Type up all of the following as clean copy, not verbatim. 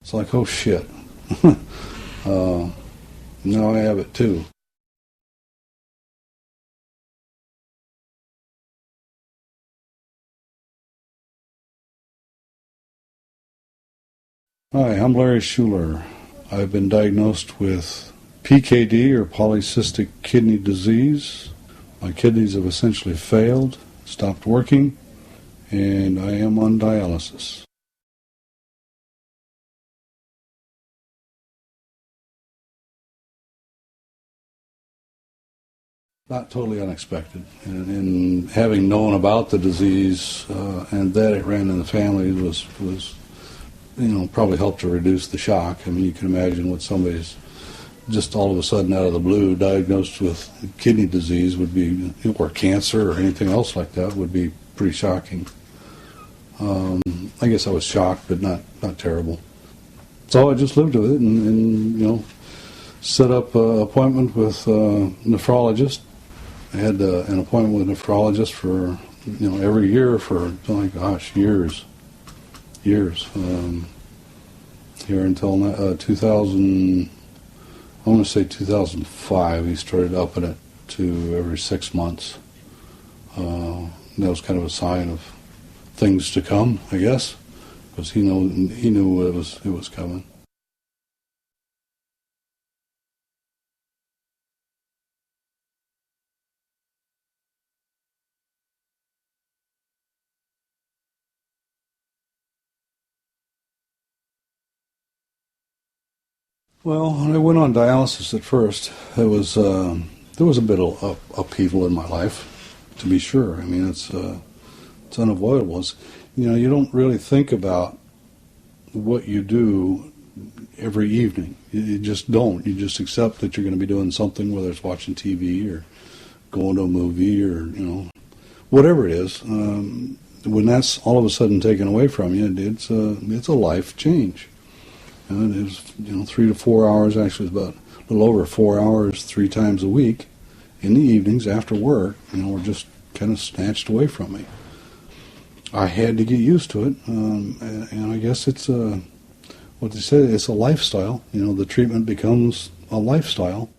It's like, oh shit. Now I have it too. Hi, I'm Larry Schuler. I've been diagnosed with PKD, or polycystic kidney disease. My kidneys have essentially failed, stopped working, and I am on dialysis. Not totally unexpected. And having known about the disease and that it ran in the family was probably helped to reduce the shock. I mean, you can imagine what somebody's just all of a sudden out of the blue diagnosed with kidney disease would be, or cancer or anything else like that, would be pretty shocking. I guess I was shocked, but not terrible. So I just lived with it and set up an appointment with a nephrologist. I had an appointment with a nephrologist for, every year for, years. Here until 2000, I want to say 2005, he started upping it to every 6 months. That was kind of a sign of things to come, I guess, because he knew it was coming. Well, when I went on dialysis at first, there was a bit of upheaval in my life, to be sure. I mean, it's unavoidable. You don't really think about what you do every evening. You just don't. You just accept that you're going to be doing something, whether it's watching TV or going to a movie or whatever it is. When that's all of a sudden taken away from you, it's a life change. And it was 3 to 4 hours. Actually, it was about a little over 4 hours 3 times a week in the evenings after work. Were just kind of snatched away from me. I had to get used to it, and I guess it's what they say. It's a lifestyle. The treatment becomes a lifestyle.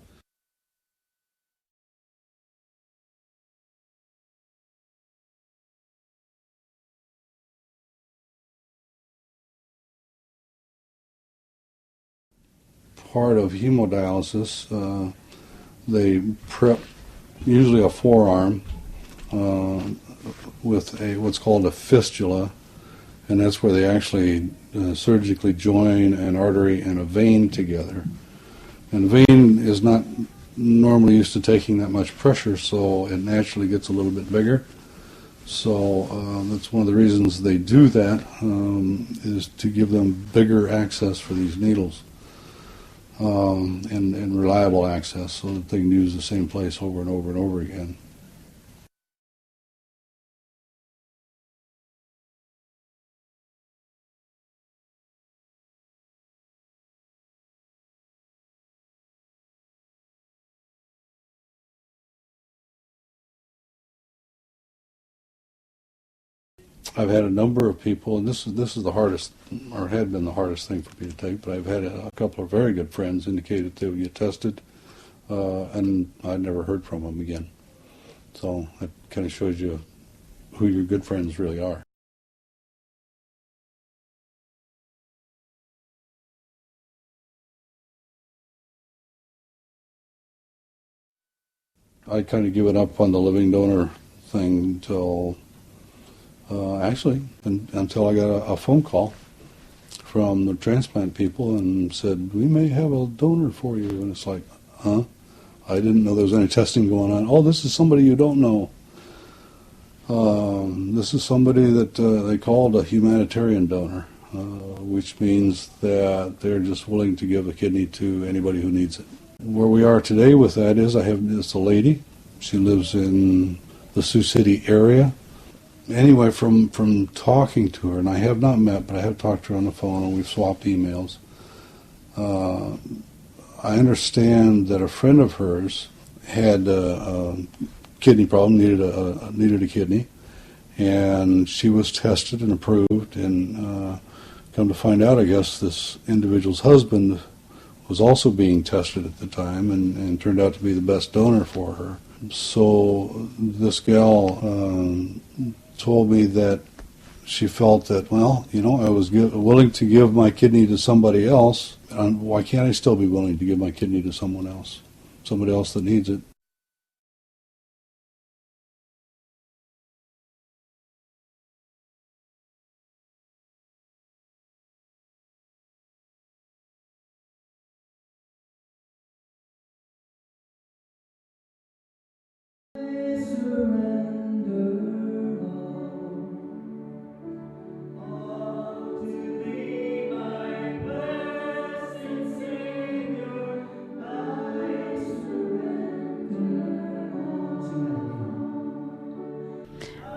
Part of hemodialysis, they prep usually a forearm with what's called a fistula, and that's where they actually surgically join an artery and a vein together. And the vein is not normally used to taking that much pressure, so it naturally gets a little bit bigger. So that's one of the reasons they do that, is to give them bigger access for these needles. And reliable access so that they can use the same place over and over and over again. I've had a number of people, and this is the hardest, or had been the hardest thing for me to take, but I've had a couple of very good friends indicate that they would get tested, and I never heard from them again. So that kind of shows you who your good friends really are. I kind of given up on the living donor thing until until I got a phone call from the transplant people and said, we may have a donor for you. And it's like, huh? I didn't know there was any testing going on. Oh, this is somebody you don't know. This is somebody that they called a humanitarian donor, which means that they're just willing to give a kidney to anybody who needs it. Where we are today with that is I have this lady. She lives in the Sioux City area. Anyway, from talking to her, and I have not met, but I have talked to her on the phone, and we've swapped emails. I understand that a friend of hers had a kidney problem, needed a kidney, and she was tested and approved, and Come to find out, I guess this individual's husband was also being tested at the time and turned out to be the best donor for her. So this gal told me that she felt that, well, I was willing to give my kidney to somebody else. Why can't I still be willing to give my kidney to someone else? Somebody else that needs it.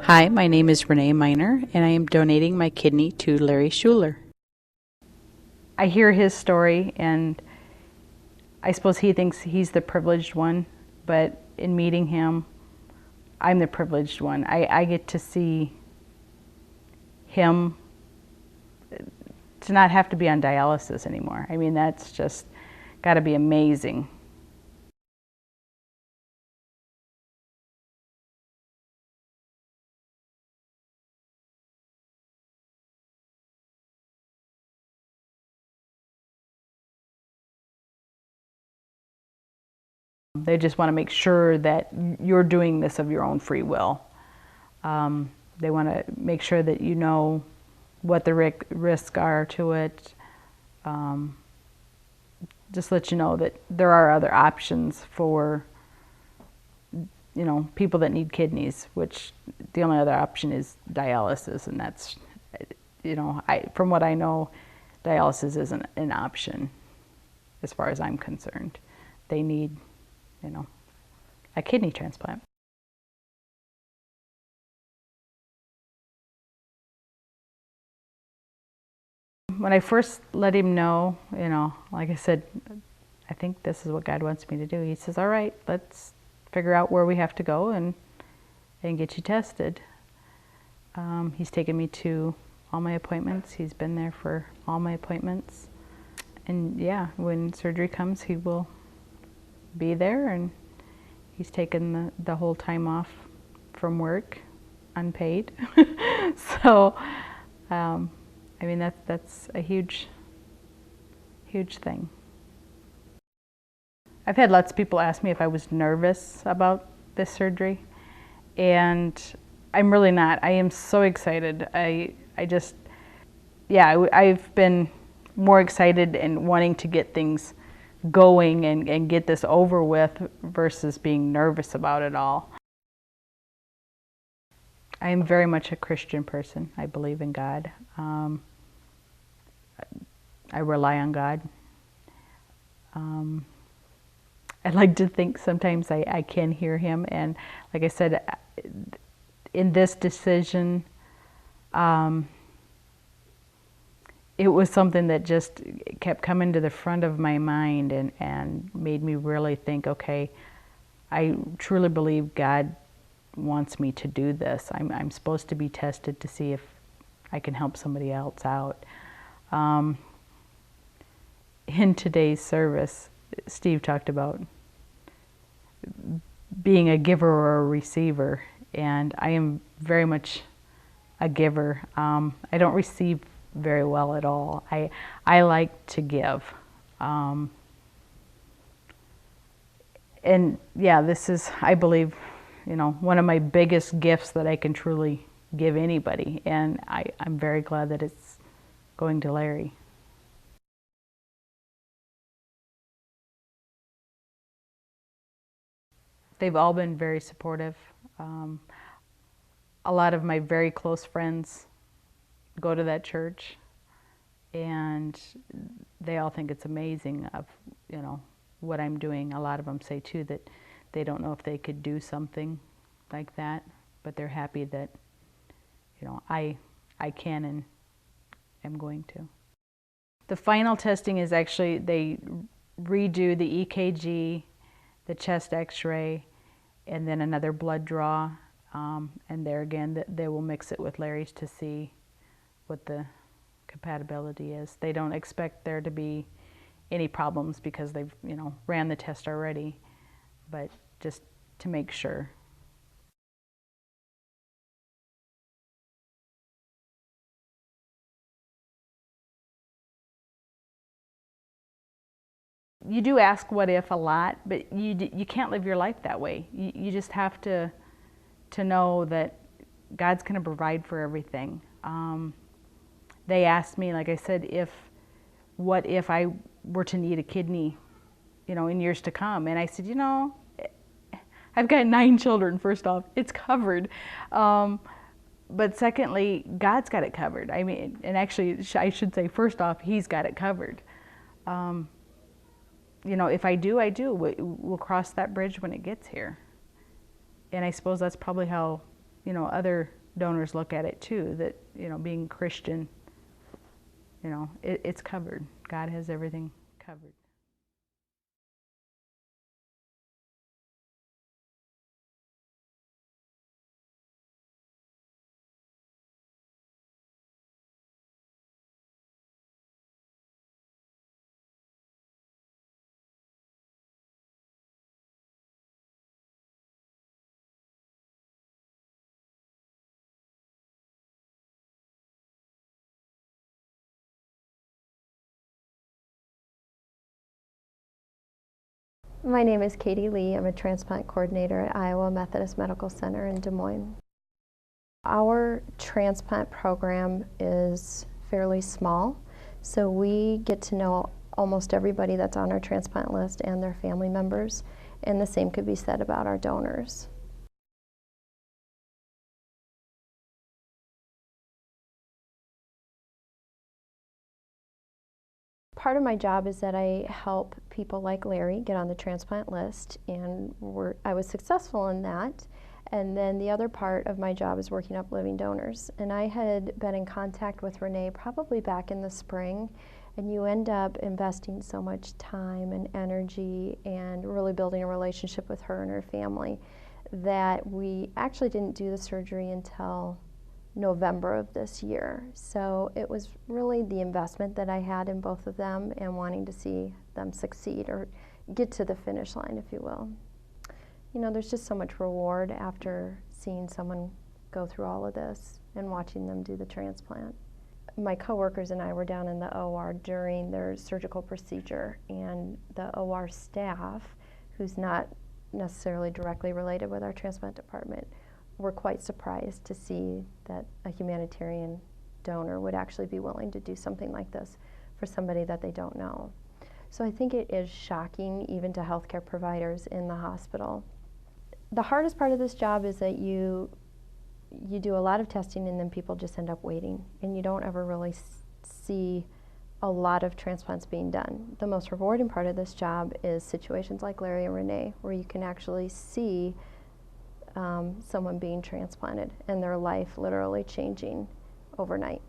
Hi, my name is Renee Miner, and I am donating my kidney to Larry Schuler. I hear his story, and I suppose he thinks he's the privileged one, but in meeting him, I'm the privileged one. I get to see him to not have to be on dialysis anymore. I mean, that's just got to be amazing. They just want to make sure that you're doing this of your own free will. They want to make sure that you know what the risks are to it. Just let you know that there are other options for people that need kidneys, which the only other option is dialysis, and that's, from what I know, dialysis isn't an option as far as I'm concerned. They need a kidney transplant. When I first let him know, like I said, I think this is what God wants me to do. He says, all right, let's figure out where we have to go and get you tested. He's taken me to all my appointments. He's been there for all my appointments. And yeah, when surgery comes, he will be there, and he's taken the whole time off from work, unpaid. So, I mean, that's a huge thing. I've had lots of people ask me if I was nervous about this surgery, and I'm really not. I am so excited. I've been more excited and wanting to get things going and get this over with versus being nervous about it all. I am very much a Christian person. I believe in God. I rely on God. I like to think sometimes I can hear Him, and like I said, in this decision, it was something that just kept coming to the front of my mind and made me really think, okay, I truly believe God wants me to do this. I'm supposed to be tested to see if I can help somebody else out. In today's service, Steve talked about being a giver or a receiver, and I am very much a giver. I don't receive very well at all. I like to give. And yeah, this is, I believe, one of my biggest gifts that I can truly give anybody, and I'm very glad that it's going to Larry. They've all been very supportive. A lot of my very close friends go to that church, and they all think it's amazing of what I'm doing. A lot of them say too that they don't know if they could do something like that, but they're happy that I can and am going to. The final testing is actually, they redo the EKG, the chest x-ray, and then another blood draw, and there again they will mix it with Larry's to see what the compatibility is. They don't expect there to be any problems because they've, ran the test already, but just to make sure. You do ask what if a lot, but you can't live your life that way. You just have to know that God's going to provide for everything. They asked me, like I said, what if I were to need a kidney, in years to come? And I said, I've got 9 children, first off. It's covered. But secondly, God's got it covered. I mean, and actually, I should say, first off, He's got it covered. If I do, I do. We'll cross that bridge when it gets here. And I suppose that's probably how, other donors look at it too, that, being Christian, it's covered. God has everything covered. My name is Katie Lee. I'm a transplant coordinator at Iowa Methodist Medical Center in Des Moines. Our transplant program is fairly small, so we get to know almost everybody that's on our transplant list and their family members, and the same could be said about our donors. Part of my job is that I help people like Larry get on the transplant list, and I was successful in that. And then the other part of my job is working up living donors. And I had been in contact with Renee probably back in the spring, and you end up investing so much time and energy and really building a relationship with her and her family that we actually didn't do the surgery until November of this year. So it was really the investment that I had in both of them and wanting to see them succeed or get to the finish line, if you will. There's just so much reward after seeing someone go through all of this and watching them do the transplant. My coworkers and I were down in the OR during their surgical procedure, and the OR staff, who's not necessarily directly related with our transplant department, were quite surprised to see that a humanitarian donor would actually be willing to do something like this for somebody that they don't know. So I think it is shocking even to healthcare providers in the hospital. The hardest part of this job is that you do a lot of testing and then people just end up waiting, and you don't ever really see a lot of transplants being done. The most rewarding part of this job is situations like Larry and Renee, where you can actually see someone being transplanted and their life literally changing overnight.